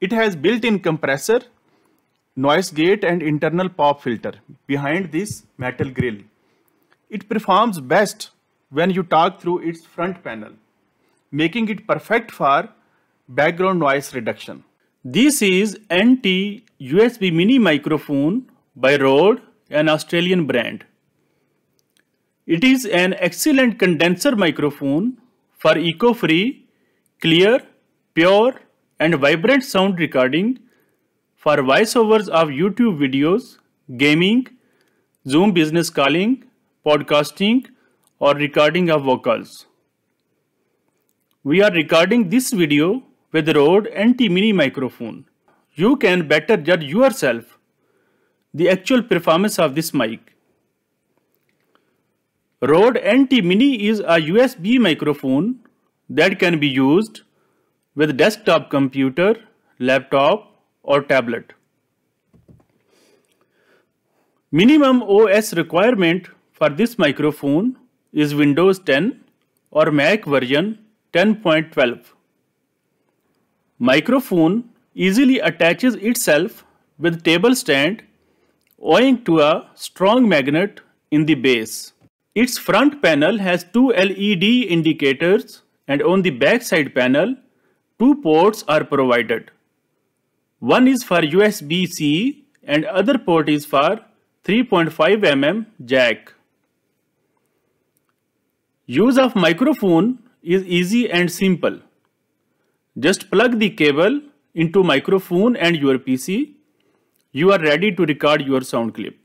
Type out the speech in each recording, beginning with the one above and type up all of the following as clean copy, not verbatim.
It has built-in compressor, noise gate and internal pop filter behind this metal grill. It performs best when you talk through its front panel, making it perfect for background noise reduction. This is NT-USB mini microphone by Rode, an Australian brand. It is an excellent condenser microphone for eco-free, clear, pure and vibrant sound recording for voiceovers of YouTube videos, gaming, Zoom business calling, podcasting, or recording of vocals. We are recording this video with Rode NT Mini microphone. You can better judge yourself the actual performance of this mic. Rode NT Mini is a USB microphone that can be used with desktop computer, laptop, or tablet. Minimum OS requirement for this microphone is Windows 10 or Mac version 10.12. Microphone easily attaches itself with table stand owing to a strong magnet in the base. Its front panel has two LED indicators and on the back side panel, two ports are provided. One is for USB-C and other port is for 3.5 mm jack. Use of microphone is easy and simple. Just plug the cable into microphone and your PC. You are ready to record your sound clip.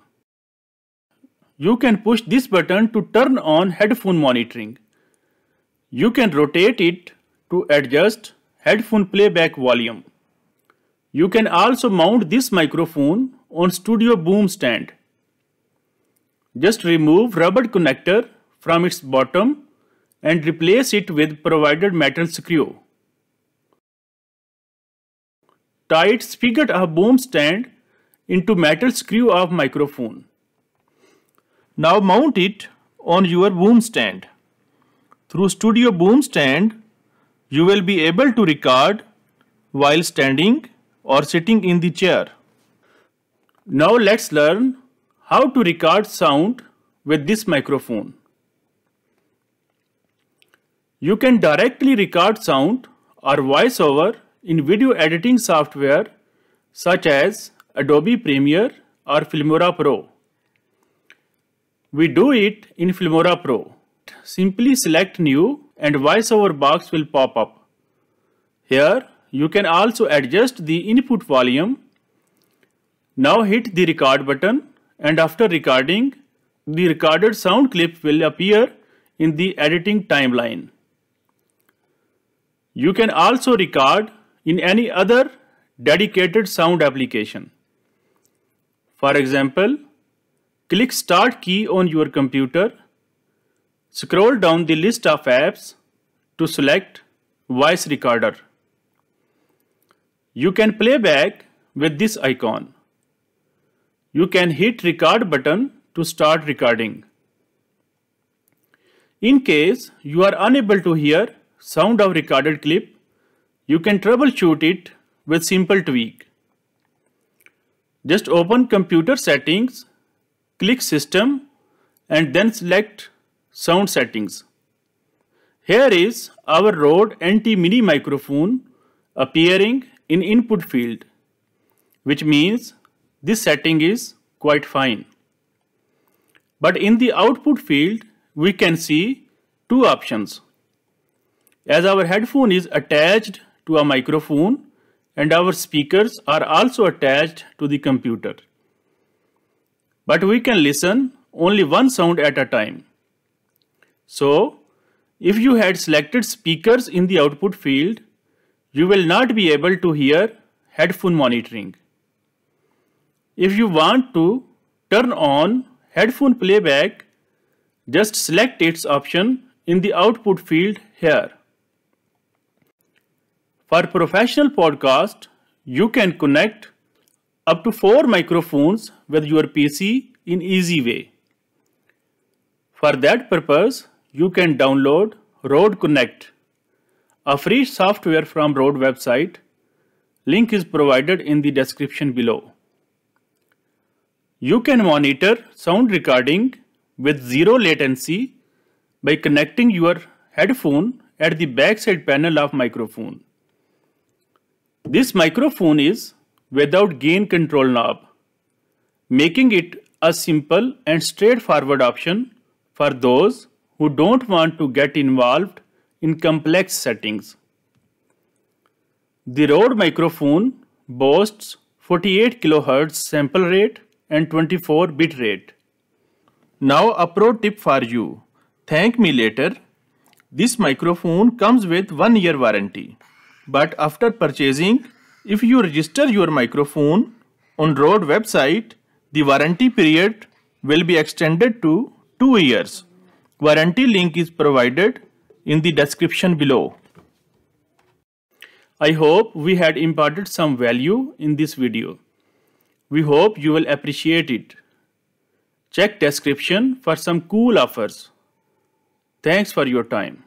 You can push this button to turn on headphone monitoring. You can rotate it to adjust headphone playback volume. You can also mount this microphone on studio boom stand. Just remove rubber connector from its bottom and replace it with provided metal screw. Tight spigot of boom stand into metal screw of microphone. Now mount it on your boom stand. Through studio boom stand, you will be able to record while standing or sitting in the chair. Now let's learn how to record sound with this microphone. You can directly record sound or voiceover in video editing software such as Adobe Premiere or Filmora Pro. We do it in Filmora Pro. Simply select New and voiceover box will pop up. Here you can also adjust the input volume. Now hit the record button and after recording, the recorded sound clip will appear in the editing timeline. You can also record in any other dedicated sound application. For example, click Start key on your computer. Scroll down the list of apps to select Voice Recorder. You can play back with this icon. You can hit Record button to start recording. In case you are unable to hear sound of recorded clip, you can troubleshoot it with simple tweak. Just open Computer Settings, click System and then select Sound Settings. Here is our Rode NT Mini microphone appearing in input field, which means this setting is quite fine. But in the output field, we can see two options. As our headphone is attached to a microphone and our speakers are also attached to the computer. But we can listen only one sound at a time. So, if you had selected speakers in the output field, you will not be able to hear headphone monitoring. If you want to turn on headphone playback, just select its option in the output field here. For professional podcast, you can connect up to 4 microphones with your PC in easy way. For that purpose, you can download Rode Connect, a free software from Rode website. Link is provided in the description below. You can monitor sound recording with zero latency by connecting your headphone at the backside panel of microphone. This microphone is without gain control knob, making it a simple and straightforward option for those who don't want to get involved in complex settings. The Rode microphone boasts 48 kHz sample rate and 24 bit rate. Now a pro tip for you. Thank me later. This microphone comes with 1 year warranty. But after purchasing, if you register your microphone on Rode website, the warranty period will be extended to 2 years. Warranty link is provided in the description below. I hope we had imparted some value in this video. We hope you will appreciate it. Check description for some cool offers. Thanks for your time.